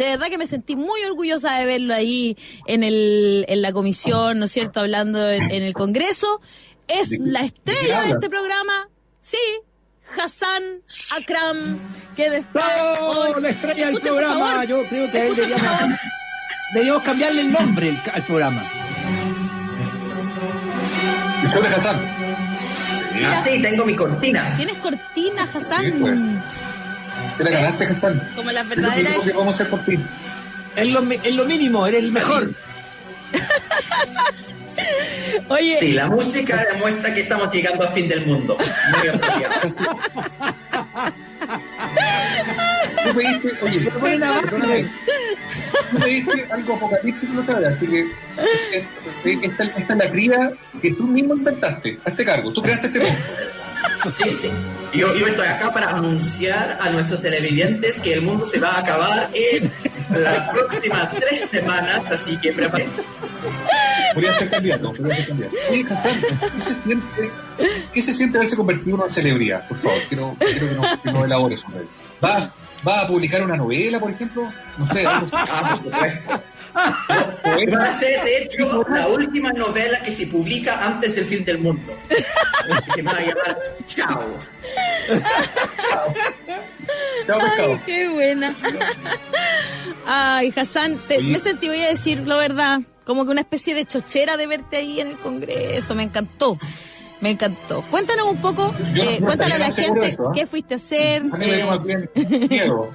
De verdad que me sentí muy orgullosa de verlo ahí en la comisión, ¿no es cierto?, hablando en el Congreso. Es la estrella de este programa, sí, Hassan Akram, que después... ¡Oh, la estrella del programa! Yo creo que a él deberíamos cambiarle el nombre al programa. Después de Hassan. Sí, tengo mi cortina. ¿Tienes cortina, Hassan? Sí, pues. Te la ganaste, Hassan. Como las verdaderas... ¿Qué vamos a hacer por ti? Es lo mínimo, eres el mejor. Oye. Sí, la música demuestra que estamos llegando al fin del mundo. Muy apropiado. Tú me diste algo apocalíptico la otra vez, así que esta es la cría que tú mismo inventaste. Hazte cargo, tú creaste este monstruo. Sí. Yo estoy acá para anunciar a nuestros televidentes que el mundo se va a acabar en las próximas 3 semanas, así que prepárense. Podría ser candidato. Oye, Hassan, ¿qué se siente haberse convertido en una celebridad? Por favor, quiero que nos elabores sobre él. ¿Va a publicar una novela, por ejemplo? No sé. Por supuesto. Va a ser, de hecho, la última novela que se publica antes del fin del mundo. Que se va a llamar Chao. Chao, pescado. Ay, qué buena. Ay, Hassan, me sentí, voy a decirlo, ¿verdad? Como que una especie de chochera de verte ahí en el Congreso. Me encantó. Cuéntanos un poco, cuéntale a la gente eso, qué fuiste a hacer. A mí me dio bien miedo.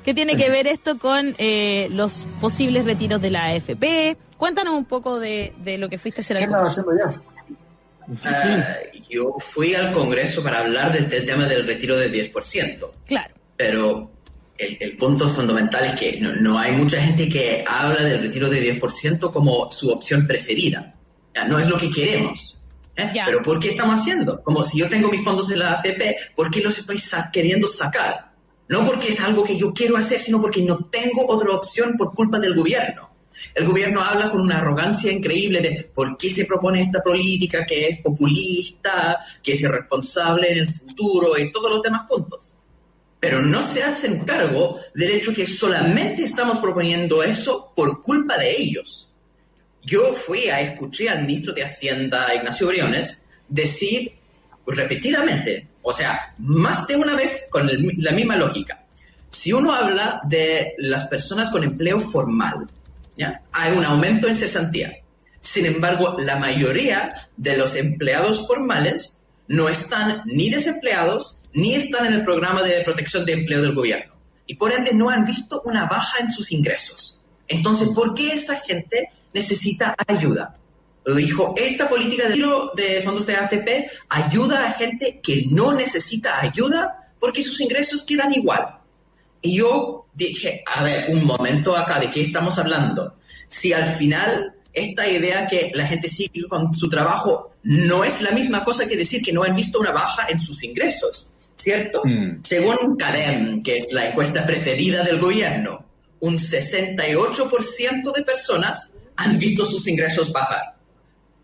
¿Qué tiene que ver esto con los posibles retiros de la AFP? Cuéntanos un poco de lo que fuiste a hacer al Congreso. Yo fui al Congreso para hablar del tema del retiro del 10%. Claro. Pero el punto fundamental es que no hay mucha gente que habla del retiro del 10% como su opción preferida. No es lo que queremos. Pero ¿por qué estamos haciendo? Como si yo tengo mis fondos en la AFP, ¿por qué los estoy queriendo sacar? No porque es algo que yo quiero hacer, sino porque no tengo otra opción por culpa del gobierno. El gobierno habla con una arrogancia increíble de por qué se propone esta política que es populista, que es irresponsable en el futuro y todos los demás puntos. Pero no se hacen cargo del hecho que solamente estamos proponiendo eso por culpa de ellos. Yo escuché al ministro de Hacienda, Ignacio Briones, decir repetidamente, o sea, más de una vez con la misma lógica. Si uno habla de las personas con empleo formal, ¿ya? Hay un aumento en cesantía. Sin embargo, la mayoría de los empleados formales no están ni desempleados ni están en el programa de protección de empleo del gobierno. Y por ende no han visto una baja en sus ingresos. Entonces, ¿por qué esa gente necesita ayuda? Lo dijo, esta política de fondos de AFP ayuda a gente que no necesita ayuda porque sus ingresos quedan igual. Y yo dije, a ver, un momento acá, ¿de qué estamos hablando? Si al final esta idea que la gente sigue con su trabajo no es la misma cosa que decir que no han visto una baja en sus ingresos, ¿cierto? Según CADEM, que es la encuesta preferida del gobierno, un 68% de personas han visto sus ingresos bajar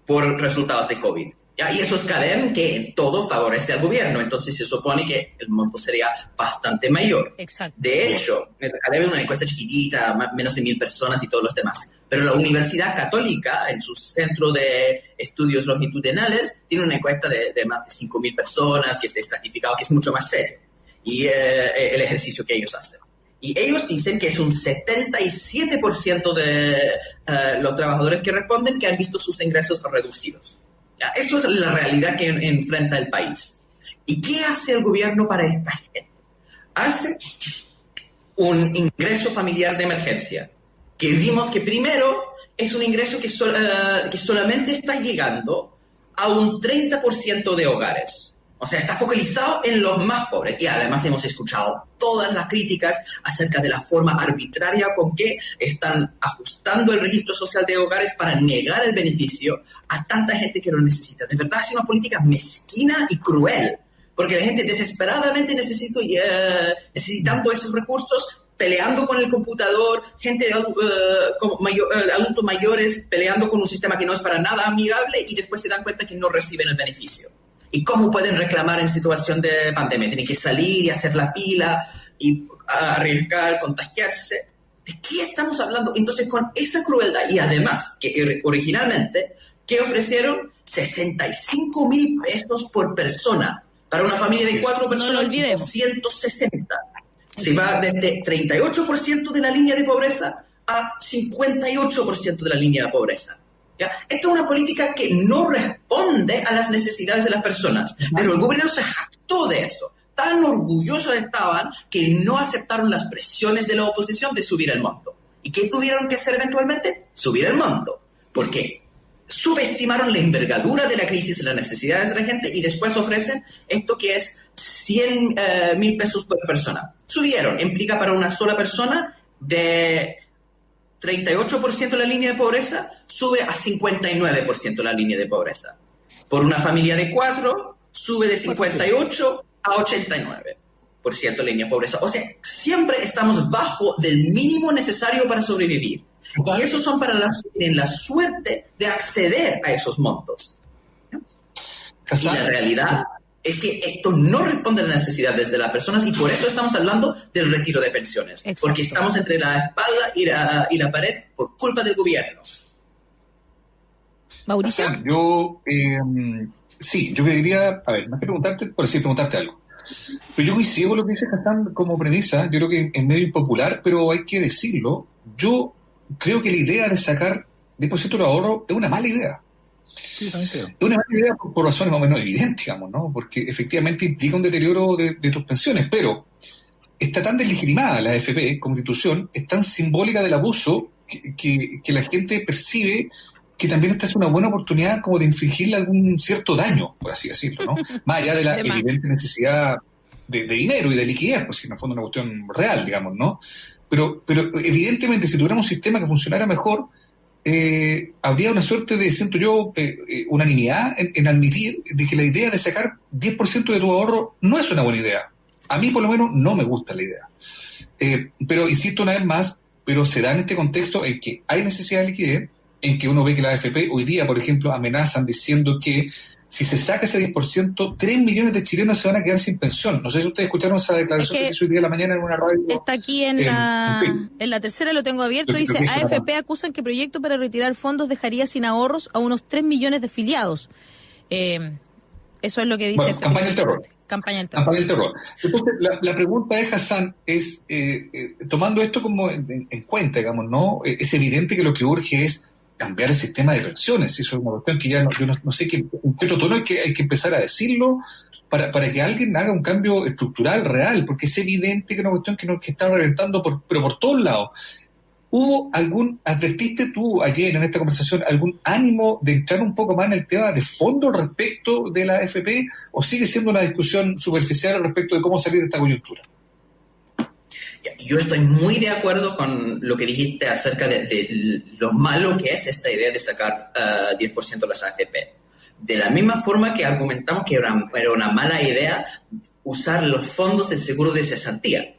por resultados de COVID. ¿Ya? Y eso es CADEM, que en todo favorece al gobierno. Entonces se supone que el monto sería bastante mayor. Exacto. De hecho, el CADEM es una encuesta chiquitita, menos de 1,000 personas y todos los demás. Pero la Universidad Católica, en su centro de estudios longitudinales, tiene una encuesta de más de 5,000 personas, que está estratificado, que es mucho más serio. Y el ejercicio que ellos hacen. Y ellos dicen que es un 77% de los trabajadores que responden que han visto sus ingresos reducidos. ¿Ya? Eso es la realidad que enfrenta el país. ¿Y qué hace el gobierno para esta gente? Hace un ingreso familiar de emergencia, que vimos que primero es un ingreso que solamente está llegando a un 30% de hogares. O sea, está focalizado en los más pobres. Y además hemos escuchado todas las críticas acerca de la forma arbitraria con que están ajustando el registro social de hogares para negar el beneficio a tanta gente que lo necesita. De verdad, es una política mezquina y cruel, porque la gente desesperadamente necesitando esos recursos, peleando con el computador, gente adultos mayores peleando con un sistema que no es para nada amigable y después se dan cuenta que no reciben el beneficio. ¿Y cómo pueden reclamar en situación de pandemia? Tienen que salir y hacer la fila y arriesgar, contagiarse. ¿de qué estamos hablando? Entonces, con esa crueldad, y además, que originalmente, ¿qué ofrecieron? 65,000 pesos por persona. Para una familia de 4 personas, no lo olvidemos. 160. Se va desde 38% de la línea de pobreza a 58% de la línea de pobreza. ¿Ya? Esta es una política que no responde a las necesidades de las personas, pero el gobierno se jactó de eso. Tan orgullosos estaban que no aceptaron las presiones de la oposición de subir el monto. ¿Y qué tuvieron que hacer eventualmente? Subir el monto. ¿Por qué? Subestimaron la envergadura de la crisis y las necesidades de la gente y después ofrecen esto que es 100,000 pesos por persona. Subieron, implica para una sola persona de 38% la línea de pobreza, sube a 59% la línea de pobreza. Por una familia de 4, sube de 58 a 89% la línea de pobreza. O sea, siempre estamos bajo del mínimo necesario para sobrevivir. Y esos son para los que tienen la suerte de acceder a esos montos. Y la realidad es que esto no responde a las necesidades de las personas y por eso estamos hablando del retiro de pensiones. Exacto. Porque estamos entre la espalda y la pared por culpa del gobierno. Mauricio. Yo diría, a ver, más que preguntarte algo. Pero yo coincido con lo que dice Hassan como premisa, yo creo que es medio impopular, pero hay que decirlo. Yo creo que la idea de sacar 10% del ahorro es una mala idea. Sí, también creo. Es una mala idea por razones más o menos evidentes, digamos, ¿no? Porque efectivamente implica un deterioro de tus pensiones, pero está tan deslegitimada la AFP como institución, es tan simbólica del abuso que la gente percibe que también esta es una buena oportunidad como de infligirle algún cierto daño, por así decirlo, ¿no? Más allá de la evidente necesidad de dinero y de liquidez, pues en el fondo es una cuestión real, digamos, ¿no? Pero evidentemente si tuviéramos un sistema que funcionara mejor, habría una suerte de, siento yo, unanimidad en admitir de que la idea de sacar 10% de tu ahorro no es una buena idea. A mí por lo menos no me gusta la idea. Pero insisto una vez más, pero se da en este contexto en que hay necesidad de liquidez, en que uno ve que la AFP hoy día, por ejemplo, amenazan diciendo que si se saca ese 10%, 3 millones de chilenos se van a quedar sin pensión. No sé si ustedes escucharon esa declaración que se hizo hoy día de la mañana en una radio. Está aquí en la tercera, lo tengo abierto, dice, AFP acusan que proyecto para retirar fondos dejaría sin ahorros a unos 3 millones de afiliados. Eso es lo que dice. Bueno, campaña del terror. Campaña del terror. Entonces, la pregunta de Hassan es, tomando esto como en cuenta, digamos, ¿no? Es evidente que lo que urge es cambiar el sistema de pensiones. Eso es una cuestión que ya yo no sé en qué otro tono hay que empezar a decirlo para que alguien haga un cambio estructural real, porque es evidente que es una cuestión que está reventando pero por todos lados. ¿Advertiste tú ayer en esta conversación algún ánimo de entrar un poco más en el tema de fondo respecto de la AFP o sigue siendo una discusión superficial respecto de cómo salir de esta coyuntura? Yo estoy muy de acuerdo con lo que dijiste acerca de lo malo que es esta idea de sacar 10% de las AFP. De la misma forma que argumentamos que era una mala idea usar los fondos del seguro de cesantía.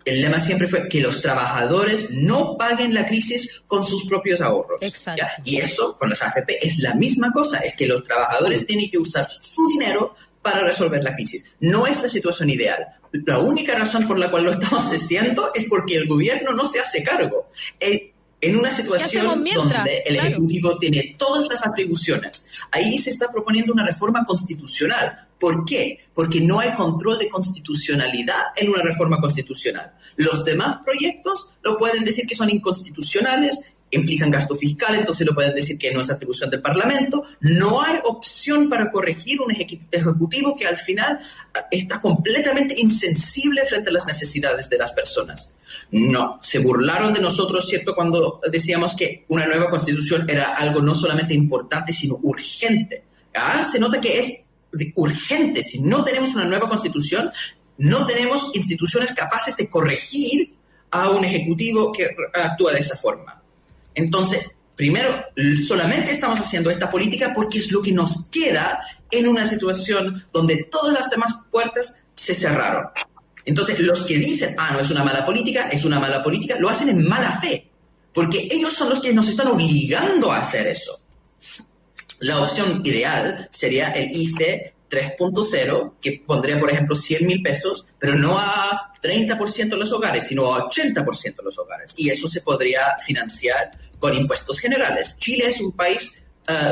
El lema siempre fue que los trabajadores no paguen la crisis con sus propios ahorros. Exacto. ¿Ya? Y eso con las AFP es la misma cosa, es que los trabajadores tienen que usar su dinero para resolver la crisis. No es la situación ideal. La única razón por la cual lo estamos haciendo es porque el gobierno no se hace cargo. En una situación donde el Ejecutivo tiene todas las atribuciones, ahí se está proponiendo una reforma constitucional. ¿Por qué? Porque no hay control de constitucionalidad en una reforma constitucional. Los demás proyectos lo pueden decir que son inconstitucionales, implican gasto fiscal, entonces lo pueden decir que no es atribución del Parlamento. No hay opción para corregir un ejecutivo que al final está completamente insensible frente a las necesidades de las personas. No, se burlaron de nosotros, ¿cierto?, cuando decíamos que una nueva constitución era algo no solamente importante, sino urgente. Se nota que es urgente. Si no tenemos una nueva constitución, no tenemos instituciones capaces de corregir a un ejecutivo que actúa de esa forma. Entonces, primero, solamente estamos haciendo esta política porque es lo que nos queda en una situación donde todas las demás puertas se cerraron. Entonces, los que dicen, no es una mala política, lo hacen en mala fe, porque ellos son los que nos están obligando a hacer eso. La opción ideal sería el IFE 3.0, que pondría, por ejemplo, 100.000 pesos, pero no a 30% de los hogares, sino a 80% de los hogares. Y eso se podría financiar con impuestos generales. Chile es un país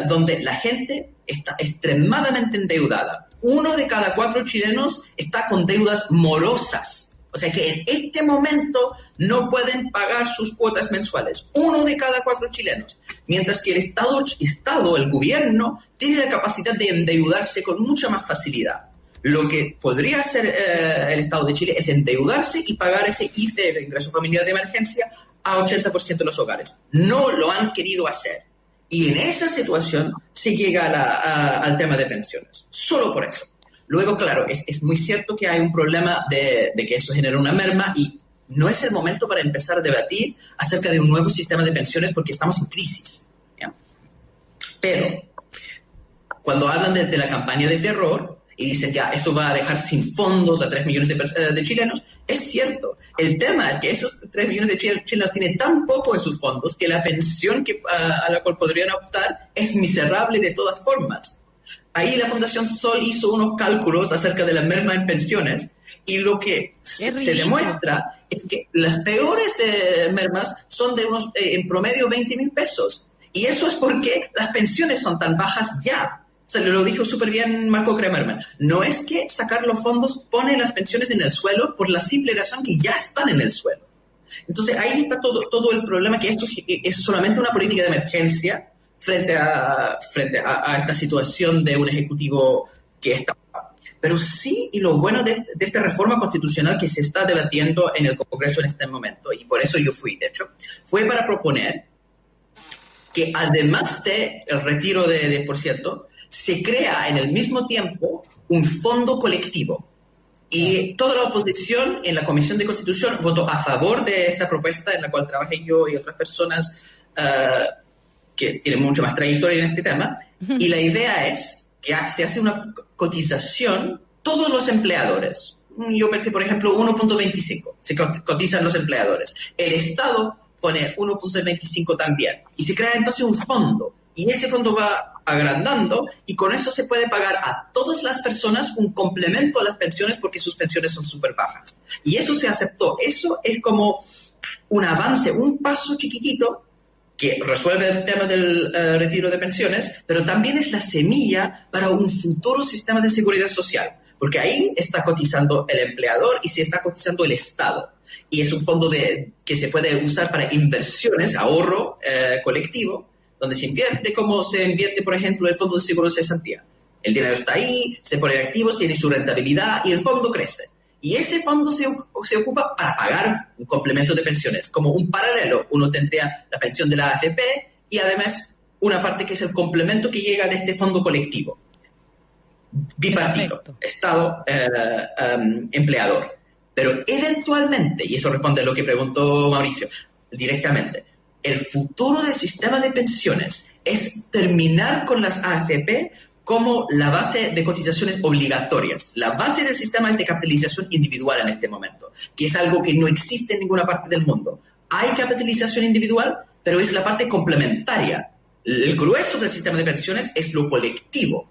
donde la gente está extremadamente endeudada. 1 de cada 4 chilenos está con deudas morosas. O sea que en este momento no pueden pagar sus cuotas mensuales. 1 de cada 4 chilenos. Mientras que el Estado, el gobierno, tiene la capacidad de endeudarse con mucha más facilidad. Lo que podría hacer el Estado de Chile es endeudarse y pagar ese IFE, el ingreso familiar de emergencia, a 80% de los hogares. No lo han querido hacer. Y en esa situación se llega al tema de pensiones. Solo por eso. Luego, claro, es muy cierto que hay un problema de que eso genera una merma y no es el momento para empezar a debatir acerca de un nuevo sistema de pensiones porque estamos en crisis, ¿ya? Pero cuando hablan de la campaña de terror y dicen ya esto va a dejar sin fondos a 3 millones de chilenos, es cierto. El tema es que esos 3 millones de chilenos tienen tan poco en sus fondos que la pensión a la cual podrían optar es miserable de todas formas. Ahí la Fundación Sol hizo unos cálculos acerca de la merma en pensiones y lo que se demuestra es que las peores mermas son de unos, en promedio, 20.000 pesos. Y eso es porque las pensiones son tan bajas ya. O sea, lo dijo súper bien Marco Kremerman. No es que sacar los fondos pone las pensiones en el suelo por la simple razón que ya están en el suelo. Entonces ahí está todo el problema, que esto es solamente una política de emergencia frente a esta situación de un ejecutivo que está. Pero sí, y lo bueno de esta reforma constitucional que se está debatiendo en el Congreso en este momento, y por eso yo fui, de hecho, fue para proponer que además del retiro de 10%, se crea en el mismo tiempo un fondo colectivo. Y toda la oposición en la Comisión de Constitución votó a favor de esta propuesta en la cual trabajé yo y otras personas que tienen mucho más trayectoria en este tema. Y la idea es que se hace una cotización todos los empleadores. Yo pensé, por ejemplo, 1.25, se cotizan los empleadores. El Estado pone 1.25 también. Y se crea entonces un fondo. Y ese fondo va agrandando y con eso se puede pagar a todas las personas un complemento a las pensiones porque sus pensiones son súper bajas. Y eso se aceptó. Eso es como un avance, un paso chiquitito que resuelve el tema del retiro de pensiones, pero también es la semilla para un futuro sistema de seguridad social. Porque ahí está cotizando el empleador y se está cotizando el Estado. Y es un fondo que se puede usar para inversiones, ahorro colectivo, donde se invierte como se invierte, por ejemplo, el Fondo de Seguro de Cesantía. El dinero está ahí, se ponen activos, tiene su rentabilidad y el fondo crece. Y ese fondo se ocupa para pagar un complemento de pensiones. Como un paralelo, uno tendría la pensión de la AFP y además una parte que es el complemento que llega de este fondo colectivo. Bipartito, perfecto. Estado, empleador. Pero eventualmente, y eso responde a lo que preguntó Mauricio directamente, el futuro del sistema de pensiones es terminar con las AFP como la base de cotizaciones obligatorias. La base del sistema es de capitalización individual en este momento, que es algo que no existe en ninguna parte del mundo. Hay capitalización individual, pero es la parte complementaria. El grueso del sistema de pensiones es lo colectivo.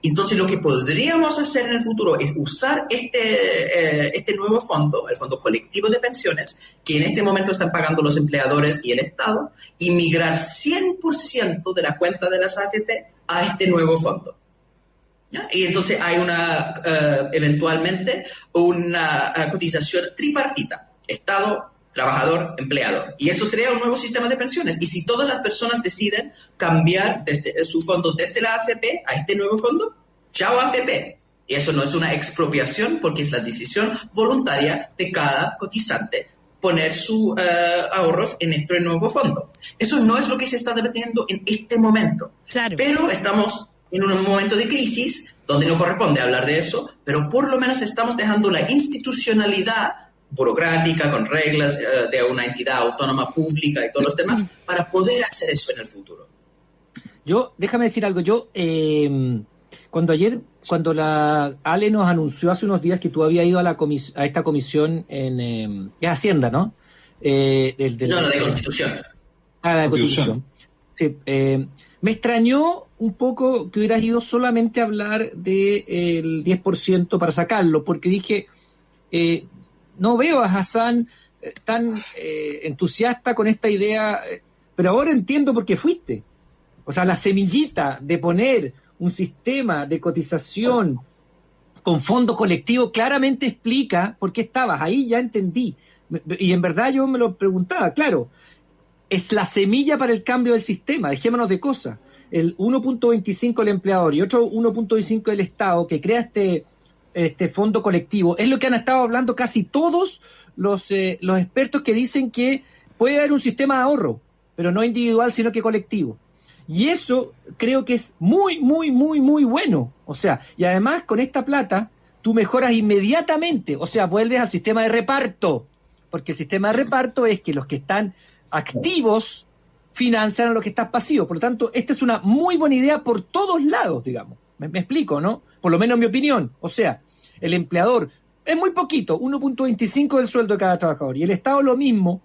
Entonces, lo que podríamos hacer en el futuro es usar este nuevo fondo, el Fondo Colectivo de Pensiones, que en este momento están pagando los empleadores y el Estado, y migrar 100% de la cuenta de las AFP a este nuevo fondo. ¿Ya? Y entonces hay eventualmente una cotización tripartita, Estado, trabajador, empleador. Y eso sería un nuevo sistema de pensiones. Y si todas las personas deciden cambiar su fondo desde la AFP a este nuevo fondo, chao AFP. Y eso no es una expropiación porque es la decisión voluntaria de cada cotizante poner sus ahorros en este nuevo fondo. Eso no es lo que se está debatiendo en este momento. Claro. Pero estamos en un momento de crisis donde no corresponde hablar de eso, pero por lo menos estamos dejando la institucionalidad burocrática, con reglas de una entidad autónoma pública y todos los demás, para poder hacer eso en el futuro. Déjame decir algo, cuando la Ale nos anunció hace unos días que tú habías ido a esta comisión en Hacienda, ¿no? No, la de Constitución. La de Constitución. Sí, me extrañó un poco que hubieras ido solamente a hablar del 10% para sacarlo, porque dije, no veo a Hassan tan entusiasta con esta idea, pero ahora entiendo por qué fuiste. O sea, la semillita de poner un sistema de cotización con fondo colectivo claramente explica por qué estabas ahí, ya entendí. Y en verdad yo me lo preguntaba, claro, es la semilla para el cambio del sistema, dejémonos de cosas. El 1.25 el empleador y otro 1.25 el Estado que crea este fondo colectivo, es lo que han estado hablando casi todos los expertos que dicen que puede haber un sistema de ahorro, pero no individual, sino que colectivo. Y eso creo que es muy, muy, muy, muy bueno. O sea, y además con esta plata tú mejoras inmediatamente, o sea, vuelves al sistema de reparto, porque el sistema de reparto es que los que están activos financian a los que están pasivos. Por lo tanto, esta es una muy buena idea por todos lados, digamos. Me explico, ¿no? Por lo menos en mi opinión. O sea, el empleador es muy poquito, 1.25 del sueldo de cada trabajador. Y el Estado lo mismo,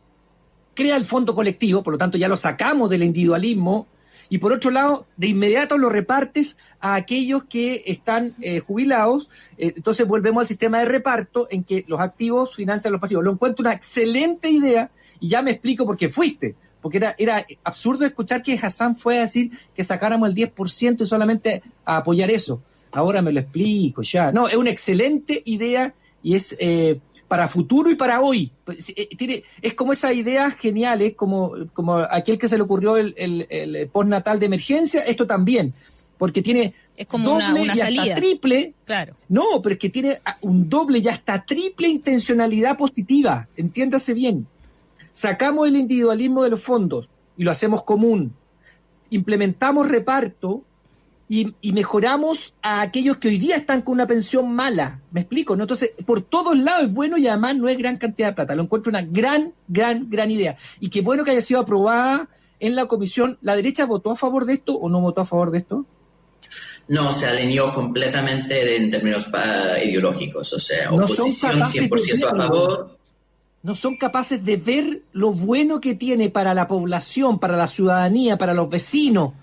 crea el fondo colectivo, por lo tanto ya lo sacamos del individualismo. Y por otro lado, de inmediato lo repartes a aquellos que están jubilados. Entonces volvemos al sistema de reparto en que los activos financian a los pasivos. Lo encuentro una excelente idea y ya me explico por qué fuiste. Porque era absurdo escuchar que Hassan fue a decir que sacáramos el 10% y solamente a apoyar eso. Ahora me lo explico ya. No, es una excelente idea y es para futuro y para hoy. Es como esas ideas geniales, como aquel que se le ocurrió el postnatal de emergencia, esto también, porque tiene es como doble una y salida. hasta triple. Claro. No, pero es que tiene un doble y hasta triple intencionalidad positiva, entiéndase bien. Sacamos el individualismo de los fondos y lo hacemos común. Implementamos reparto y mejoramos a aquellos que hoy día están con una pensión mala. ¿Me explico? ¿No? Entonces, por todos lados es bueno y además no es gran cantidad de plata. Lo encuentro una gran idea. Y qué bueno que haya sido aprobada en la comisión. ¿La derecha votó a favor de esto o no votó a favor de esto? No, se alineó completamente en términos ideológicos. O sea, oposición 100% a favor. No son capaces de ver lo bueno que tiene para la población, para la ciudadanía, para los vecinos.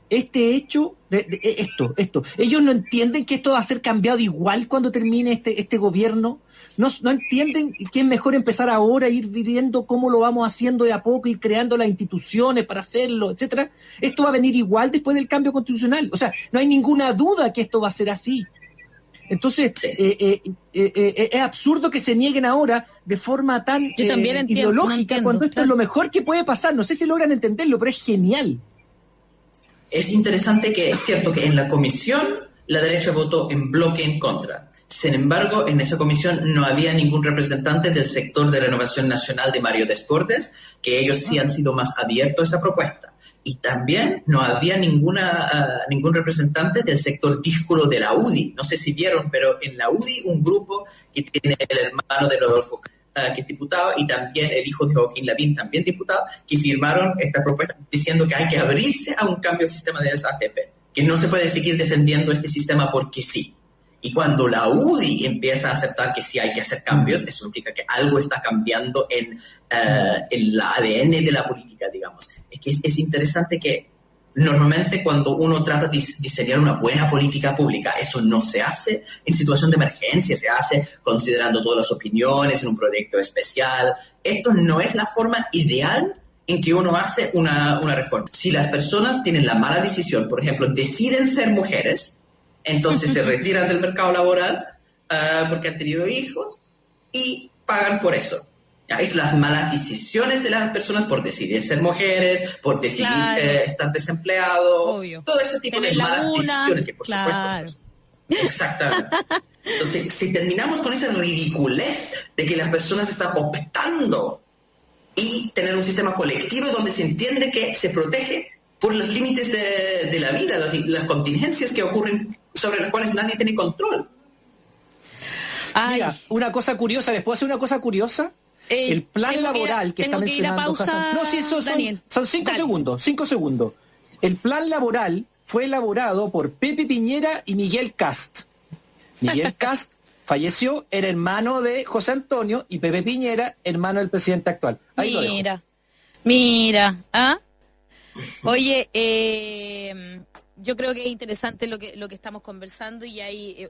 Este hecho, esto. Ellos no entienden que esto va a ser cambiado igual cuando termine este gobierno. No entienden que es mejor empezar ahora, ir viendo cómo lo vamos haciendo de a poco, ir creando las instituciones para hacerlo, etcétera. Esto va a venir igual después del cambio constitucional. O sea, no hay ninguna duda que esto va a ser así. Entonces, es absurdo que se nieguen ahora de forma tan ideológica cuando esto es lo mejor que puede pasar. No sé si logran entenderlo, pero es genial. Es interesante que es cierto que en la comisión la derecha votó en bloque en contra. Sin embargo, en esa comisión no había ningún representante del sector de Renovación Nacional de Mario Desportes, que ellos sí han sido más abiertos a esa propuesta. Y también no había ningún representante del sector díscolo de la UDI. No sé si vieron, pero en la UDI un grupo que tiene el hermano de Rodolfo, que es diputado, y también el hijo de Joaquín Lavín, también diputado, que firmaron esta propuesta diciendo que hay que abrirse a un cambio de sistema de las AFP, que no se puede seguir defendiendo este sistema porque sí. Y cuando la UDI empieza a aceptar que sí hay que hacer cambios, eso implica que algo está cambiando en el ADN de la política, digamos. Es que es interesante que normalmente cuando uno trata de diseñar una buena política pública, eso no se hace en situación de emergencia, se hace considerando todas las opiniones en un proyecto especial. Esto no es la forma ideal en que uno hace una reforma. Si las personas tienen la mala decisión, por ejemplo, deciden ser mujeres, entonces se retiran del mercado laboral porque han tenido hijos y pagan por eso. Es las malas decisiones de las personas por decidir ser mujeres, por decidir estar desempleado. Obvio. Todo ese tipo de malas decisiones que por supuesto. Exactamente. Entonces, si terminamos con esa ridiculez de que las personas están optando y tener un sistema colectivo donde se entiende que se protege por los límites de la vida, las contingencias que ocurren sobre las cuales nadie tiene control. Mira, una cosa curiosa, ¿les puedo hacer una cosa curiosa? El plan laboral que está mencionando Hassan. No, sí, son 5 segundos. El plan laboral fue elaborado por Pepe Piñera y Miguel Kast. Miguel Kast falleció, era hermano de José Antonio, y Pepe Piñera, hermano del presidente actual. Ahí lo dejo. Mira. Oye, yo creo que es interesante lo que estamos conversando y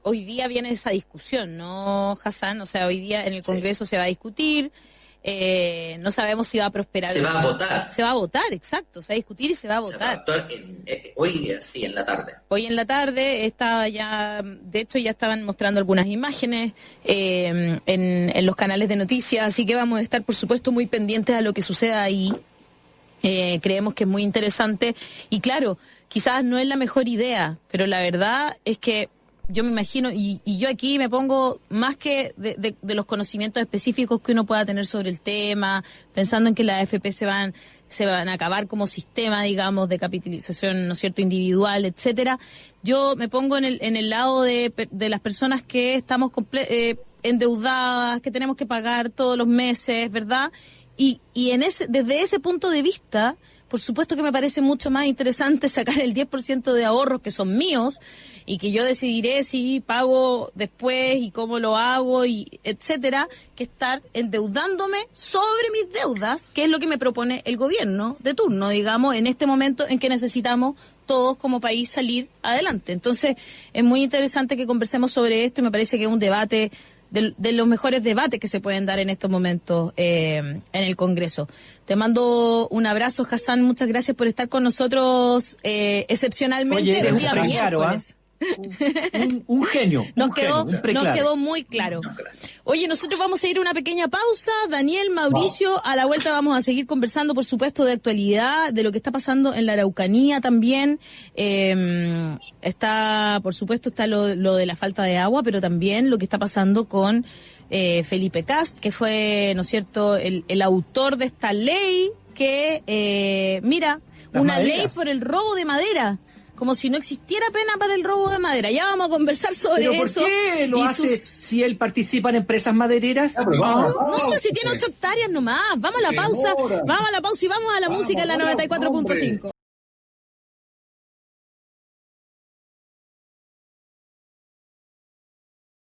hoy día viene esa discusión, ¿no, Hassan? O sea, hoy día en el Congreso se va a discutir. No sabemos si va a prosperar. Se va a votar. Se va a votar, exacto. Se va a discutir y se va a votar. Hoy, sí, en la tarde. Hoy en la tarde de hecho ya estaban mostrando algunas imágenes en los canales de noticias, así que vamos a estar, por supuesto, muy pendientes a lo que suceda ahí. Creemos que es muy interesante y claro, quizás no es la mejor idea, pero la verdad es que yo me imagino, y yo aquí me pongo más que de los conocimientos específicos que uno pueda tener sobre el tema, pensando en que las AFP se van a acabar como sistema, digamos, de capitalización, ¿no es cierto?, individual, etcétera. Yo me pongo en el lado de las personas que estamos endeudadas, que tenemos que pagar todos los meses, ¿verdad? Y desde ese punto de vista, por supuesto que me parece mucho más interesante sacar el 10% de ahorros que son míos y que yo decidiré si pago después y cómo lo hago, y etcétera, que estar endeudándome sobre mis deudas, que es lo que me propone el gobierno de turno, digamos, en este momento en que necesitamos todos como país salir adelante. Entonces, es muy interesante que conversemos sobre esto y me parece que es un debate de los mejores debates que se pueden dar en estos momentos en el Congreso. Te mando un abrazo, Hassan, muchas gracias por estar con nosotros excepcionalmente. Oye, el día miércoles. Un genio. Nos quedó muy claro. Oye, nosotros vamos a ir a una pequeña pausa. Daniel, Mauricio, a la vuelta vamos a seguir conversando, por supuesto, de actualidad, de lo que está pasando en la Araucanía también. Por supuesto, está lo de la falta de agua, pero también lo que está pasando con Felipe Kast, que fue, ¿no es cierto?, el autor de esta ley que, una ley por el robo de madera. Como si no existiera pena para el robo de madera. Ya vamos a conversar sobre eso. ¿Pero por qué lo hace si él participa en empresas madereras? No, si tiene 8 hectáreas nomás. Vamos a la pausa y vamos a la música en la 94.5.